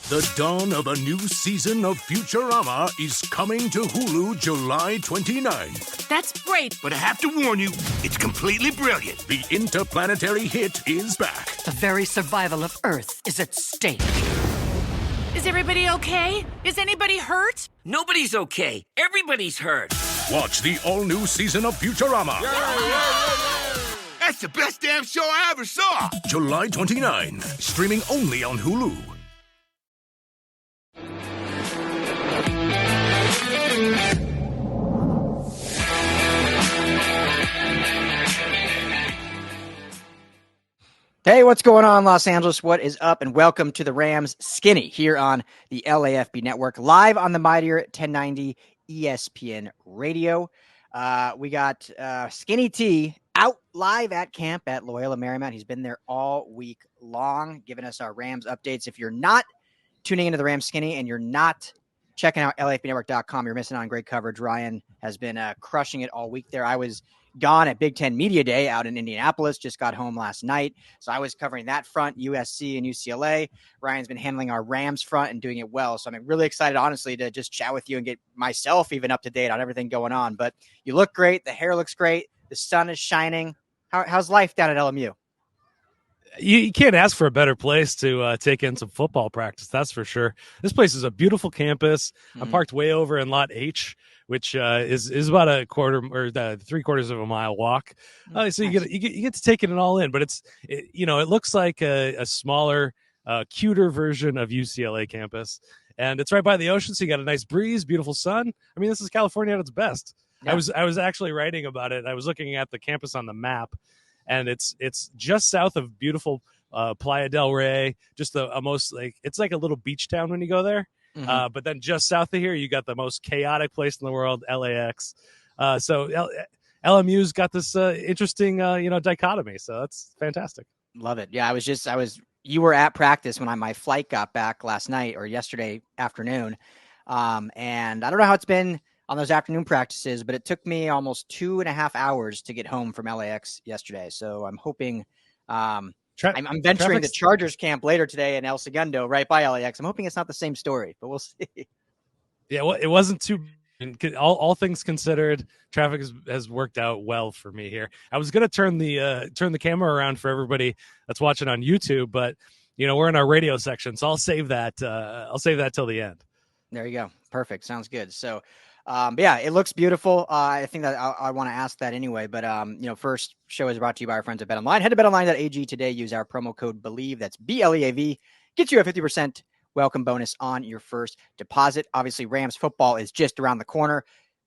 The dawn of a new season of Futurama is coming to Hulu July 29th. That's great. But I have to warn you, it's completely brilliant. The interplanetary hit is back. The very survival of Earth is at stake. Is everybody okay? Is anybody hurt? Nobody's okay. Everybody's hurt. Watch the all-new season of Futurama. That's the best damn show I ever saw. July 29, streaming only on Hulu. Hey, what's going on, Los Angeles? What is up? And welcome to the Rams Skinny here on the LAFB network, live on the mightier 1090 ESPN radio. We got Skinny T out live at camp at Loyola Marymount. He's been there all week long, giving us our Rams updates. If you're not tuning into the Rams Skinny and you're not checking out LAFBnetwork.com, you're missing on great coverage. Ryan has been crushing it all week there. I was gone at Big Ten Media Day out in Indianapolis, just got home last night. So I was covering that front, USC and UCLA. Ryan's been handling our Rams front and doing it well. So I'm really excited, honestly, to just chat with you and get myself even up to date on everything going on. But you look great. The hair looks great. The sun is shining. How's life down at LMU? You can't ask for a better place to take in some football practice. That's for sure. This place is a beautiful campus. I'm parked way over in Lot H, which is about a quarter or 3/4 of a mile walk. So you get to take it all in, but it looks like a smaller, cuter version of UCLA campus, and it's right by the ocean. So you got a nice breeze, beautiful sun. I mean, this is California at its best. Yeah. I was actually writing about it. I was looking at the campus on the map, and it's just south of beautiful Playa del Rey. Just it's like a little beach town when you go there. Mm-hmm. But then just south of here, you got the most chaotic place in the world, LAX. So LMU's got this interesting, dichotomy. So that's fantastic. Love it. Yeah, you were at practice when my flight got back last night or yesterday afternoon. And I don't know how it's been on those afternoon practices, but it took me almost 2.5 hours to get home from LAX yesterday. So I'm hoping, I'm venturing to Chargers camp later today in El Segundo, right by LAX. I'm hoping it's not the same story, but we'll see. Yeah, well, it wasn't too. All things considered, traffic has worked out well for me here. I was going to turn the camera around for everybody that's watching on YouTube, but we're in our radio section, so I'll save that. I'll save that till the end. There you go. Perfect. Sounds good. So. But yeah, it looks beautiful. I think that I want to ask that anyway. But, first show is brought to you by our friends at BetOnline. Head to betonline.ag today. Use our promo code BELIEVE. That's BLEAV. Gets you a 50% welcome bonus on your first deposit. Obviously, Rams football is just around the corner.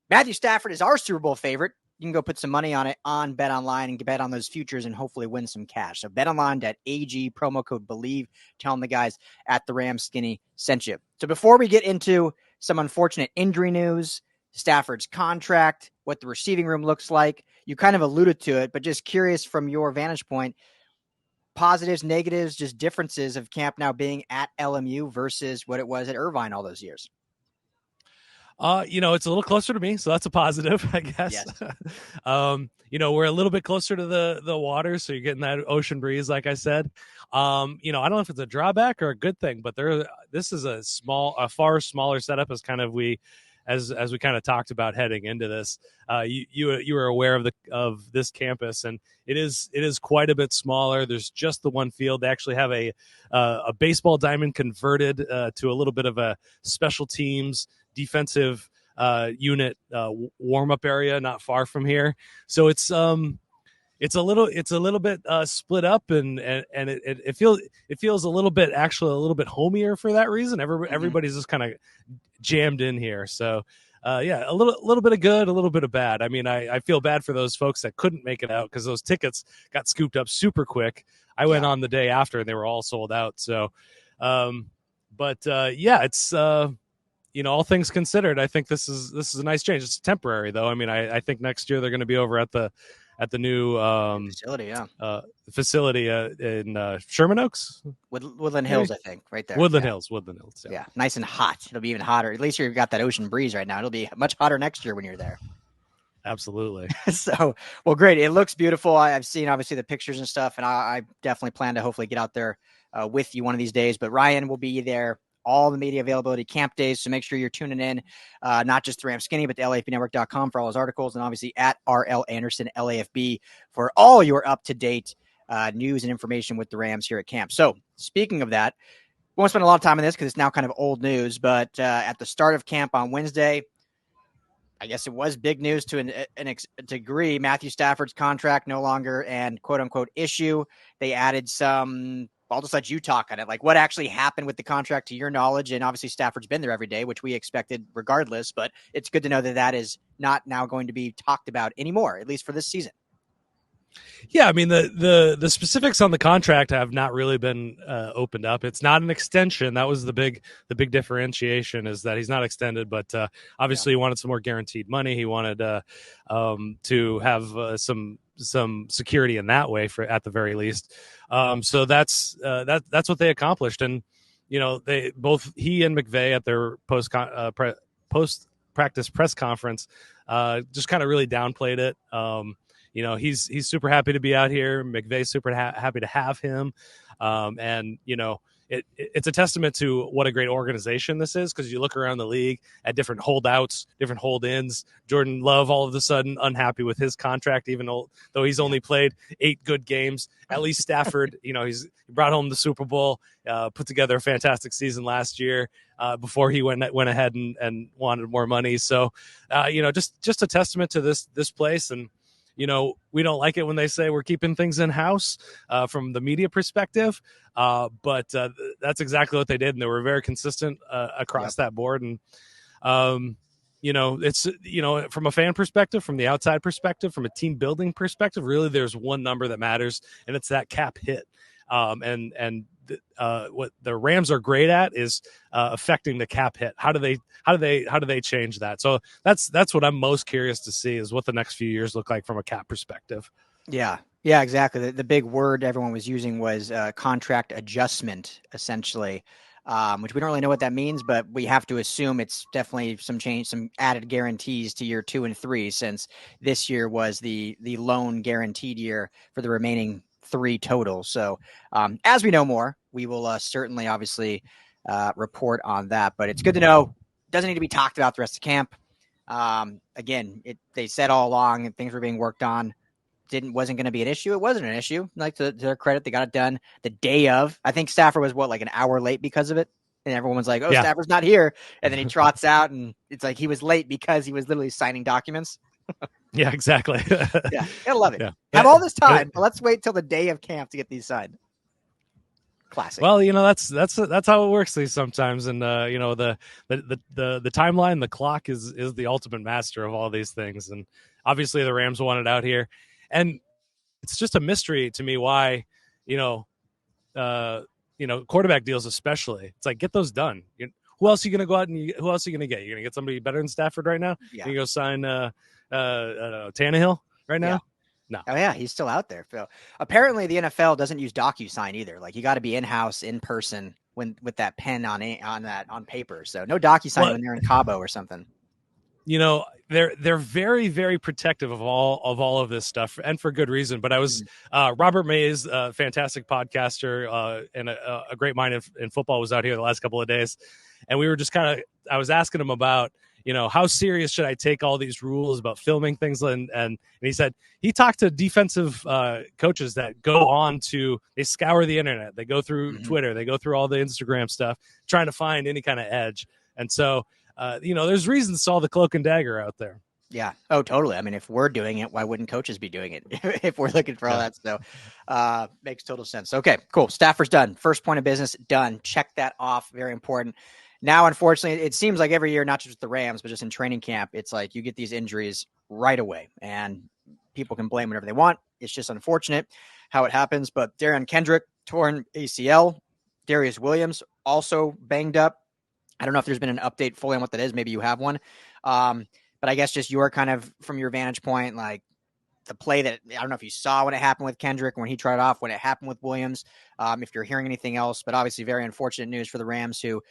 Matthew Stafford is our Super Bowl favorite. You can go put some money on it on BetOnline and bet on those futures and hopefully win some cash. So betonline.ag, promo code BELIEVE. Telling the guys at the Rams Skinny sent you. So before we get into some unfortunate injury news, Stafford's contract, what the receiving room looks like. You kind of alluded to it, but just curious from your vantage point, positives, negatives, just differences of camp now being at LMU versus what it was at Irvine all those years. It's a little closer to me, so that's a positive, I guess. Yes. We're a little bit closer to the water, so you're getting that ocean breeze, like I said. I don't know if it's a drawback or a good thing, but this is a far smaller setup as we kind of talked about heading into this. You were aware of this campus, and it is quite a bit smaller. There's just the one field. They actually have a baseball diamond converted to a little bit of a special teams defensive unit warm-up area not far from here. So it's a little bit split up, and it feels a little bit homier for that reason. Everybody's just kind of jammed in here. So a little bit of good, a little bit of bad. I mean, I feel bad for those folks that couldn't make it out because those tickets got scooped up super quick. I went on the day after and they were all sold out. So, it's all things considered, I think this is a nice change. It's temporary though. I mean, I think next year they're going to be over at the new facility in Sherman Oaks, Woodland Hills, I think, right there. Woodland Hills. Yeah, nice and hot. It'll be even hotter. At least you've got that ocean breeze right now. It'll be much hotter next year when you're there. Absolutely. So, well, great. It looks beautiful. I've seen obviously the pictures and stuff, and I definitely plan to hopefully get out there with you one of these days. But Ryan will be there all the media availability camp days. So make sure you're tuning in, not just to Ram Skinny, but to LAFBnetwork.com for all his articles, and obviously at RL Anderson LAFB for all your up-to-date news and information with the Rams here at camp. So speaking of that, we won't spend a lot of time on this because it's now kind of old news, but at the start of camp on Wednesday, I guess it was big news to a degree. Matthew Stafford's contract no longer and quote unquote issue. They added some, I'll just let you talk on it. Like what actually happened with the contract to your knowledge. And obviously Stafford's been there every day, which we expected regardless, but it's good to know that that is not now going to be talked about anymore, at least for this season. Yeah, I mean the specifics on the contract have not really been opened up. It's not an extension. That was the big differentiation, is that he's not extended, but obviously he wanted some more guaranteed money. He wanted to have some security in that way, for at the very least. So that's what they accomplished, and they both, he and McVay at their post practice press conference just kind of really downplayed it. He's super happy to be out here. McVay's super happy to have him. And it's a testament to what a great organization this is, because you look around the league at different holdouts, different hold-ins. Jordan Love all of a sudden unhappy with his contract, even though he's only played 8 good games. At least Stafford, he brought home the Super Bowl, put together a fantastic season last year before he went ahead and wanted more money. So, just a testament to this place. And we don't like it when they say we're keeping things in-house from the media perspective, but that's exactly what they did, and they were very consistent across that board. And, it's, from a fan perspective, from the outside perspective, from a team building perspective, really there's one number that matters, and it's that cap hit. What the Rams are great at is affecting the cap hit. How do they change that? So that's what I'm most curious to see, is what the next few years look like from a cap perspective. Yeah, exactly. The big word everyone was using was contract adjustment, essentially, which we don't really know what that means, but we have to assume it's definitely some change, some added guarantees to year 2 and 3, since this year was the lone guaranteed year for the remaining 3 total. So as we know more, we will certainly obviously report on that, but it's good to know. Doesn't need to be talked about the rest of camp. Again, they said all along and things were being worked on. Wasn't going to be an issue. It wasn't an issue. Like, to their credit, they got it done the day of. I think Stafford was like an hour late because of it. And everyone was like, yeah, Stafford's not here. And then he trots out, and it's like he was late because he was literally signing documents. Yeah, exactly. Yeah, gotta love it. Yeah. Have all this time, but let's wait till the day of camp to get these signed. Classic. Well, that's how it works sometimes, and the timeline, the clock is the ultimate master of all these things, and obviously the Rams want it out here, and it's just a mystery to me why quarterback deals especially. It's like, get those done. Who else are you going to go out and who else are you going to get? You're going to get somebody better than Stafford right now? Yeah. You go sign Tannehill right now? Yeah. No. Oh yeah, he's still out there. So apparently the NFL doesn't use DocuSign either. Like, you got to be in-house, in person, with that pen on paper. So no DocuSign when they're in Cabo or something. They're very, very protective of all of this stuff, and for good reason. But I was Robert Mays, a fantastic podcaster and a great mind in football, was out here the last couple of days, and we were just I was asking him about how serious should I take all these rules about filming things, and he said he talked to defensive coaches that they scour the internet, they go through Twitter, they go through all the Instagram stuff, trying to find any kind of edge, and so. There's reasons to all the cloak and dagger out there. Yeah. Oh, totally. I mean, if we're doing it, why wouldn't coaches be doing it if we're looking for all that? So makes total sense. Okay, cool. Stafford's done. First point of business done. Check that off. Very important. Now, unfortunately, it seems like every year, not just with the Rams, but just in training camp, it's like you get these injuries right away, and people can blame whatever they want. It's just unfortunate how it happens. But Derion Kendrick, torn ACL. Darious Williams, also banged up. I don't know if there's been an update fully on what that is. Maybe you have one. But I guess just your kind of, from your vantage point, like the play that, I don't know if you saw when it happened with Kendrick, when he tried off, when it happened with Williams, if you're hearing anything else, but obviously very unfortunate news for the Rams, who,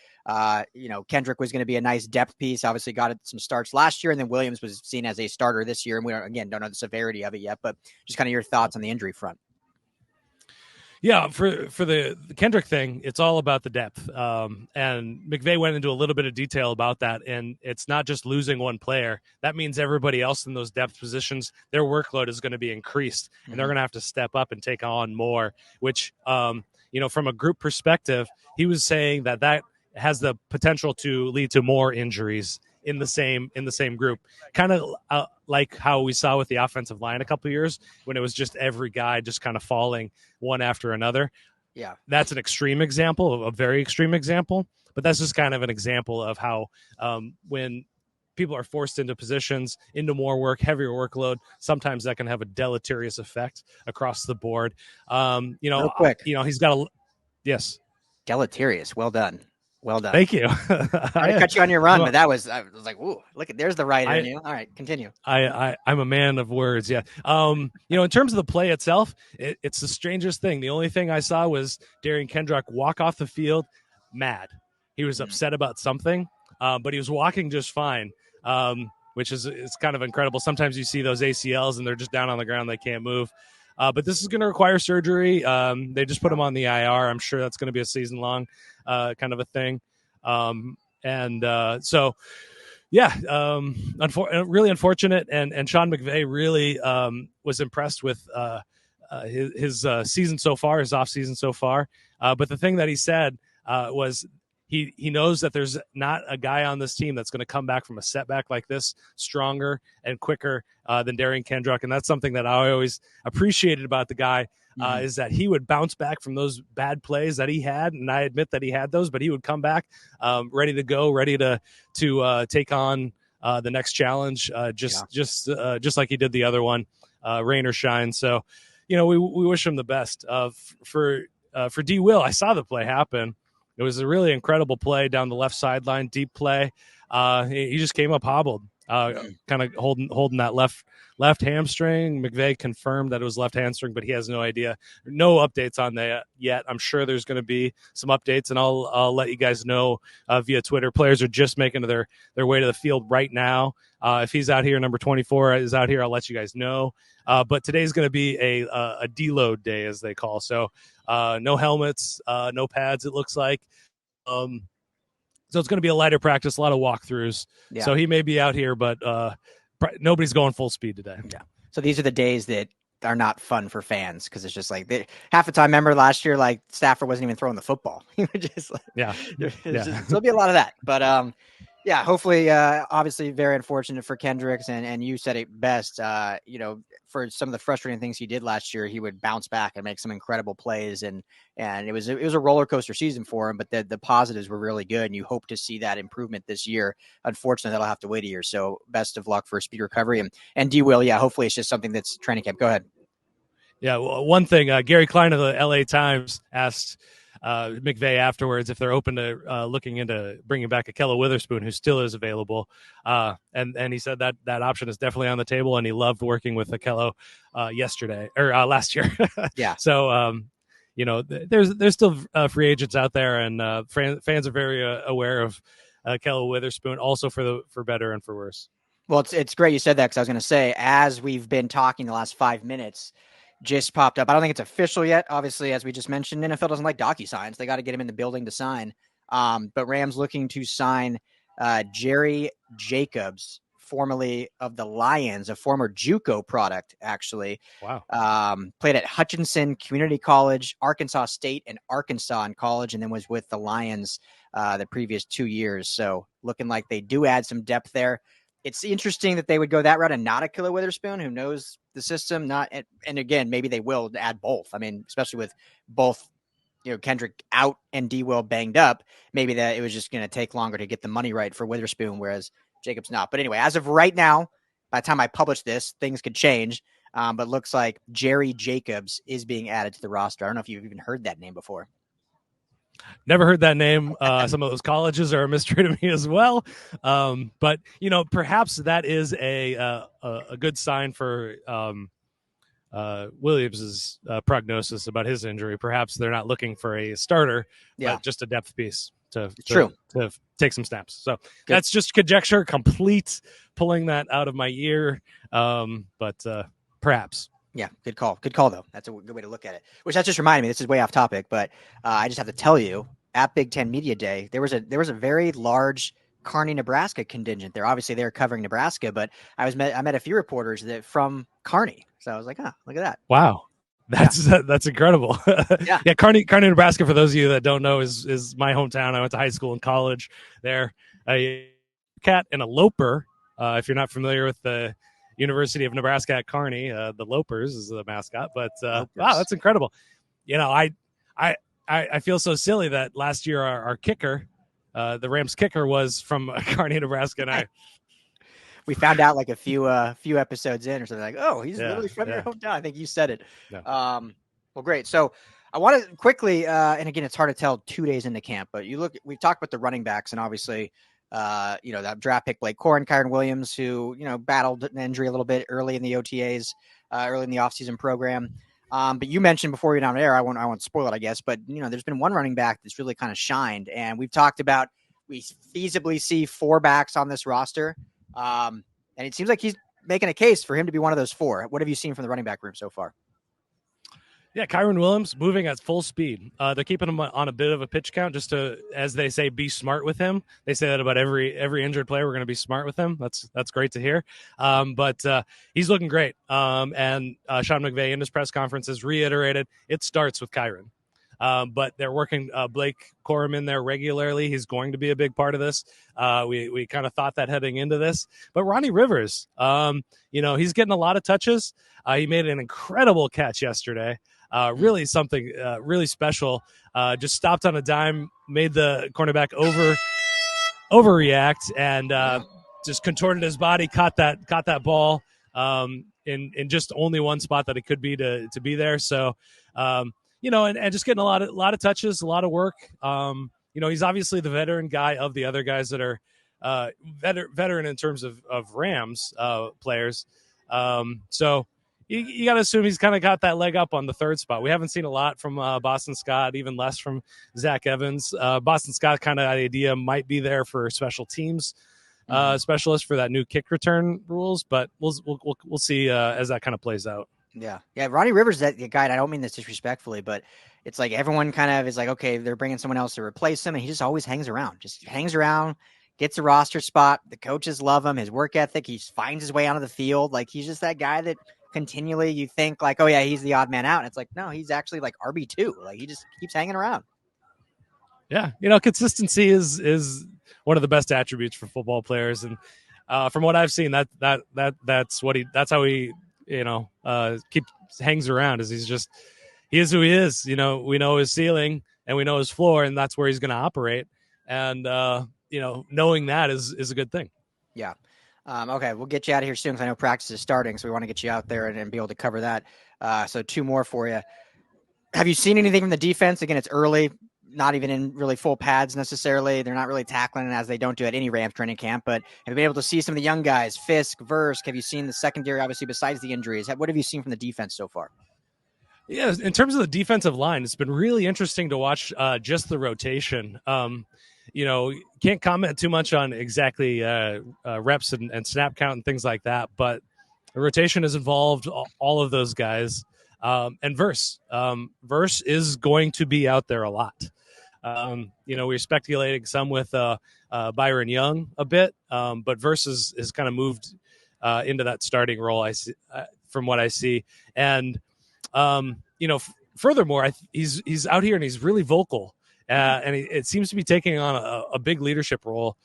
Kendrick was going to be a nice depth piece, obviously got some starts last year, and then Williams was seen as a starter this year. And we don't know the severity of it yet, but just kind of your thoughts on the injury front. Yeah, for the Kendrick thing, it's all about the depth. And McVay went into a little bit of detail about that. And it's not just losing one player. That means everybody else in those depth positions, their workload is going to be increased, and they're going to have to step up and take on more, which, from a group perspective, he was saying that has the potential to lead to more injuries in the same group, kind of like how we saw with the offensive line a couple of years when it was just every guy just kind of falling one after another. Yeah, that's an extreme example, a very extreme example, but that's just kind of an example of how when people are forced into positions, into more work, heavier workload, sometimes that can have a deleterious effect across the board. Real quick, he's got yes. Deleterious. Well done. Well done. Thank you. I cut you on your run, but I was like, ooh, look at, there's the writer in you. All right, continue. I'm a man of words. Yeah. In terms of the play itself, it's the strangest thing. The only thing I saw was Derion Kendrick walk off the field mad. He was upset about something, but he was walking just fine, which is kind of incredible. Sometimes you see those ACLs and they're just down on the ground. They can't move. But this is going to require surgery. They just put him on the IR. I'm sure that's going to be a season-long kind of a thing. Really unfortunate. And Sean McVay really was impressed with his season so far, his offseason so far. But the thing that he said was he knows that there's not a guy on this team that's going to come back from a setback like this stronger and quicker than Derion Kendrick. And that's something that I always appreciated about the guy, is that he would bounce back from those bad plays that he had. And I admit that he had those, but he would come back ready to go, ready to take on the next challenge, just like he did the other one, rain or shine. So, we wish him the best. For D. Will, I saw the play happen. It was a really incredible play down the left sideline, deep play. He just came up hobbled, kind of holding that left hamstring. McVay confirmed that it was left hamstring, but he has no idea. No updates on that yet. I'm sure there's going to be some updates, and I'll let you guys know via Twitter. Players are just making their way to the field right now. If he's out here, number 24 is out here, I'll let you guys know. But today's going to be a deload day, as they call. So no helmets, no pads, it looks like. So it's going to be a lighter practice, a lot of walkthroughs. Yeah. So he may be out here, but nobody's going full speed today. Yeah. So these are the days that are not fun for fans, because it's just like half the time. Remember last year, like Stafford wasn't even throwing the football. He would just there'll be a lot of that. But yeah, hopefully, obviously very unfortunate for Kendricks, and you said it best, for some of the frustrating things he did last year, he would bounce back and make some incredible plays, and it was a roller coaster season for him, but the positives were really good, and you hope to see that improvement this year. Unfortunately, that'll have to wait a year, so best of luck for a speedy recovery, and D. Will, hopefully it's just something that's training camp. Go ahead. Yeah, well, one thing, Gary Klein of the LA Times asked McVay afterwards if they're open to looking into bringing back Ahkello Witherspoon, who still is available, and he said that option is definitely on the table, and he loved working with Ahkello last year. Yeah. So there's still free agents out there, and fans are very aware of Ahkello Witherspoon, also for better and for worse. Well, it's great you said that, because I was going to say, as we've been talking the last 5 minutes, just popped up. I don't think it's official yet. Obviously, as we just mentioned, NFL doesn't like DocuSigns. They got to get him in the building to sign. But Rams looking to sign Jerry Jacobs, formerly of the Lions, a former JUCO product, actually. Wow. Played at Hutchinson Community College, Arkansas State, and Arkansas in college, and then was with the Lions the previous 2 years. So looking like they do add some depth there. It's interesting that they would go that route and not Ahkello Witherspoon, who knows the system. And again, maybe they will add both. I mean, especially with both, Kendrick out and D. Will banged up, maybe that it was just going to take longer to get the money right for Witherspoon, whereas Jacobs not. But anyway, as of right now, by the time I publish this, things could change. But looks like Jerry Jacobs is being added to the roster. I don't know if you've even heard that name before. Never heard that name. Some of those colleges are a mystery to me as well. But perhaps that is a good sign for Williams's prognosis about his injury. Perhaps they're not looking for a starter, but just a depth piece to take some snaps. So that's just conjecture, complete pulling that out of my ear. But perhaps. Yeah, good call. Good call, though. That's a good way to look at it. Which that just reminded me. This is way off topic, but I just have to tell you, at Big Ten Media Day, there was a very large Kearney, Nebraska contingent there. Obviously, they're covering Nebraska, but I met a few reporters that from Kearney, so I was like, oh, look at that. Wow. That's incredible. Yeah. Yeah. Kearney, Nebraska, for those of you that don't know, is my hometown. I went to high school and college there. A cat and a loper. If you're not familiar with the University of Nebraska at Kearney, the Lopers is the mascot, but wow, that's incredible. I feel so silly that last year our kicker, the Rams kicker, was from Kearney, Nebraska, and we found out like a few episodes in or something, like, oh, he's literally from your hometown. I think you said it. Yeah. Well, great. So I want to quickly, and again, it's hard to tell 2 days into camp, but we've talked about the running backs, and obviously, that draft pick, Blake Corin, Kyron Williams, who, battled an injury a little bit early in the OTAs, early in the offseason program. But you mentioned before you're down air, I won't spoil it, I guess, but there's been one running back that's really kind of shined, and we've talked about, we feasibly see 4 backs on this roster. And it seems like he's making a case for him to be one of those 4. What have you seen from the running back room so far? Yeah, Kyron Williams moving at full speed. They're keeping him on a bit of a pitch count just to, as they say, be smart with him. They say that about every injured player. We're going to be smart with him. That's great to hear. But he's looking great. And Sean McVay in his press conference has reiterated it starts with Kyron. But they're working Blake Corum in there regularly. He's going to be a big part of this. We kind of thought that heading into this. But Ronnie Rivers, he's getting a lot of touches. He made an incredible catch yesterday. Really something really special. Just stopped on a dime, made the cornerback overreact, and just contorted his body, caught that ball in just only one spot that it could be to be there. So and just getting a lot of touches, a lot of work. He's obviously the veteran guy of the other guys that are veteran in terms of Rams players. So you got to assume he's kind of got that leg up on the 3rd spot. We haven't seen a lot from Boston Scott, even less from Zach Evans. Boston Scott kind of idea might be there for special teams specialist for that new kick return rules, but we'll see as that kind of plays out. Yeah. Ronnie Rivers, that guy, and I don't mean this disrespectfully, but it's like everyone kind of is like, okay, they're bringing someone else to replace him, and he just always hangs around, gets a roster spot. The coaches love him, his work ethic. He finds his way onto the field. Like, he's just that guy that continually you think like, oh yeah, he's the odd man out. And it's like, no, he's actually like RB2. Like, he just keeps hanging around. Yeah. Consistency is one of the best attributes for football players. And from what I've seen, that's how he, hangs around. He is who he is. We know his ceiling and we know his floor, and that's where he's going to operate. And, knowing that is a good thing. Yeah. Okay, we'll get you out of here soon because I know practice is starting, so we want to get you out there and be able to cover that. So 2 more for you. Have you seen anything from the defense? Again, it's early, not even in really full pads necessarily. They're not really tackling as they don't do at any Rams training camp, but have you been able to see some of the young guys, Fisk, Verse? Have you seen the secondary, obviously, besides the injuries? What have you seen from the defense so far? Yeah, in terms of the defensive line, it's been really interesting to watch just the rotation. Can't comment too much on exactly reps and snap count and things like that, but the rotation has involved all of those guys. And Verse is going to be out there a lot. We're speculating some with Byron Young a bit, but Verse is kind of moved into that starting role, I see, from what I see. And, furthermore, he's out here and he's really vocal. And it seems to be taking on a big leadership role,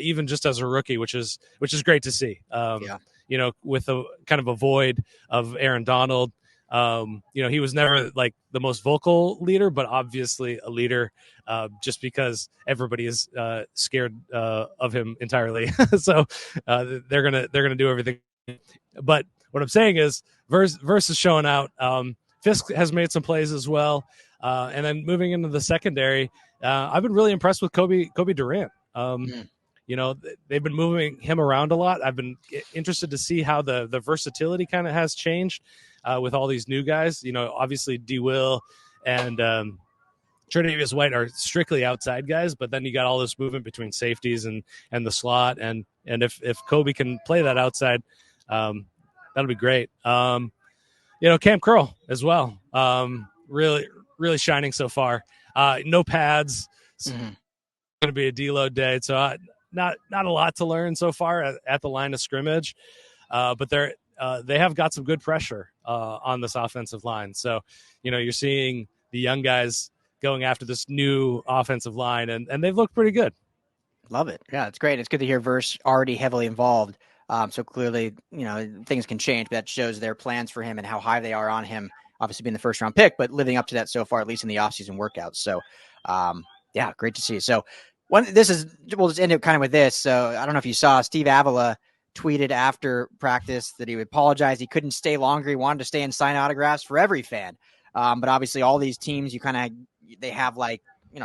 even just as a rookie, which is great to see. With a kind of a void of Aaron Donald, he was never like the most vocal leader, but obviously a leader, just because everybody is scared of him entirely. So they're gonna do everything. But what I'm saying is, Verse is showing out. Fisk has made some plays as well. And then moving into the secondary, I've been really impressed with Kobe Durant. They've been moving him around a lot. I've been interested to see how the versatility kind of has changed with all these new guys. Obviously D. Will and Tre'Davious White are strictly outside guys, but then you got all this movement between safeties and the slot. And if Kobe can play that outside, that'll be great. Camp Curl as well. Really, really shining so far. No pads. It's going to be a deload day. So not a lot to learn so far at the line of scrimmage. But they have got some good pressure on this offensive line. So, you're seeing the young guys going after this new offensive line, and they've looked pretty good. Love it. Yeah, it's great. It's good to hear Verse already heavily involved. So clearly, things can change, but that shows their plans for him and how high they are on him, obviously being the first round pick, but living up to that so far, at least in the offseason workouts. So, yeah, great to see. So we'll just end it kind of with this. So I don't know if you saw Steve Avila tweeted after practice that he would apologize. He couldn't stay longer. He wanted to stay and sign autographs for every fan. But obviously all these teams, they have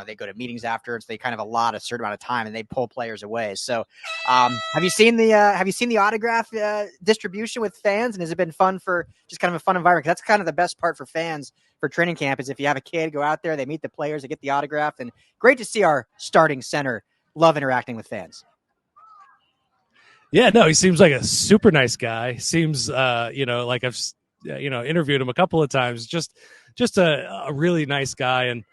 they go to meetings afterwards. They kind of allot a certain amount of time and they pull players away. So, have you seen the autograph distribution with fans? And has it been fun for just kind of a fun environment? 'Cause that's kind of the best part for fans for training camp is if you have a kid go out there, they meet the players, they get the autograph, and great to see our starting center love interacting with fans. Yeah, no, he seems like a super nice guy. Seems, like I've, interviewed him a couple of times. Just a really nice guy. And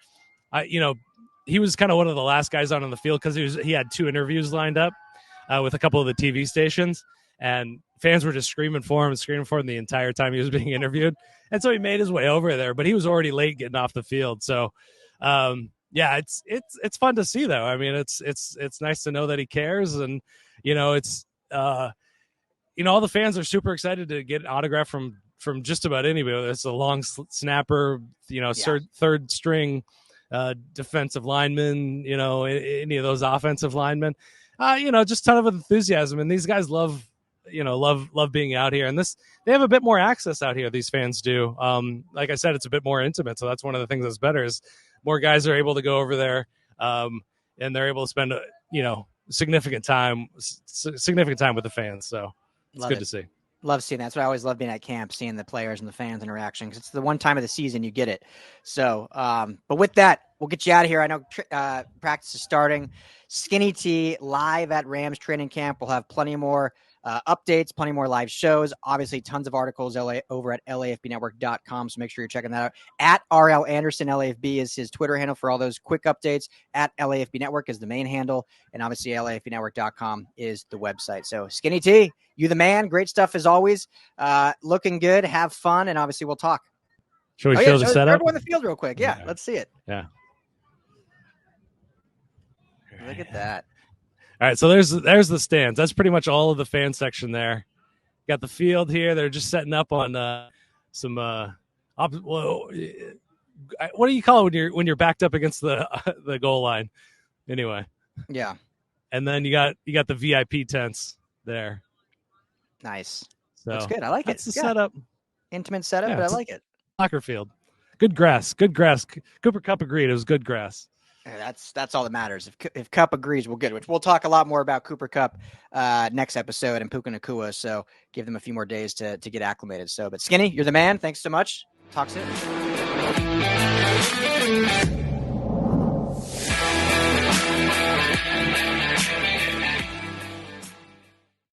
he was kind of one of the last guys out on the field because he had 2 interviews lined up with a couple of the TV stations, and fans were just screaming for him the entire time he was being interviewed. And so he made his way over there, but he was already late getting off the field. So, yeah, it's fun to see though. I mean, it's nice to know that he cares, and all the fans are super excited to get an autograph from just about anybody. Whether it's a long snapper, third string defensive lineman, any of those offensive linemen, just ton of enthusiasm. And these guys love being out here. And they have a bit more access out here. These fans do. Like I said, it's a bit more intimate. So that's one of the things that's better is more guys are able to go over there, and they're able to spend, significant time with the fans. So it's good to see. Love seeing that. That's what I always love being at camp, seeing the players and the fans interaction, because it's the one time of the season you get it. So, but with that, we'll get you out of here. I know practice is starting. Skinny T live at Rams training camp. We'll have plenty more updates, plenty more live shows. Obviously, tons of articles over at LAFBnetwork.com. So make sure you're checking that out. At RL Anderson, LAFB is his Twitter handle for all those quick updates. At LAFB Network is the main handle. And obviously, LAFBnetwork.com is the website. So Skinny T, you the man. Great stuff as always. Looking good. Have fun. And obviously, we'll talk. Should we show the setup? Everyone in the field real quick. Yeah, let's see it. Yeah. Look at that. All right, so there's the stands. That's pretty much all of the fan section there. Got the field here. They're just setting up on some what do you call it when you're backed up against the goal line? Anyway. Yeah. And then you got the VIP tents there. Nice. So that's good. I like that's it. The setup. Intimate setup, but I like it. Soccer field. Good grass. Cooper Kupp agreed. It was good grass. That's all that matters. If Kupp agrees, we're good. Which we'll talk a lot more about Cooper Kupp next episode and Puka Nacua. So give them a few more days to get acclimated. So, but Skinny, you're the man. Thanks so much. Talk soon.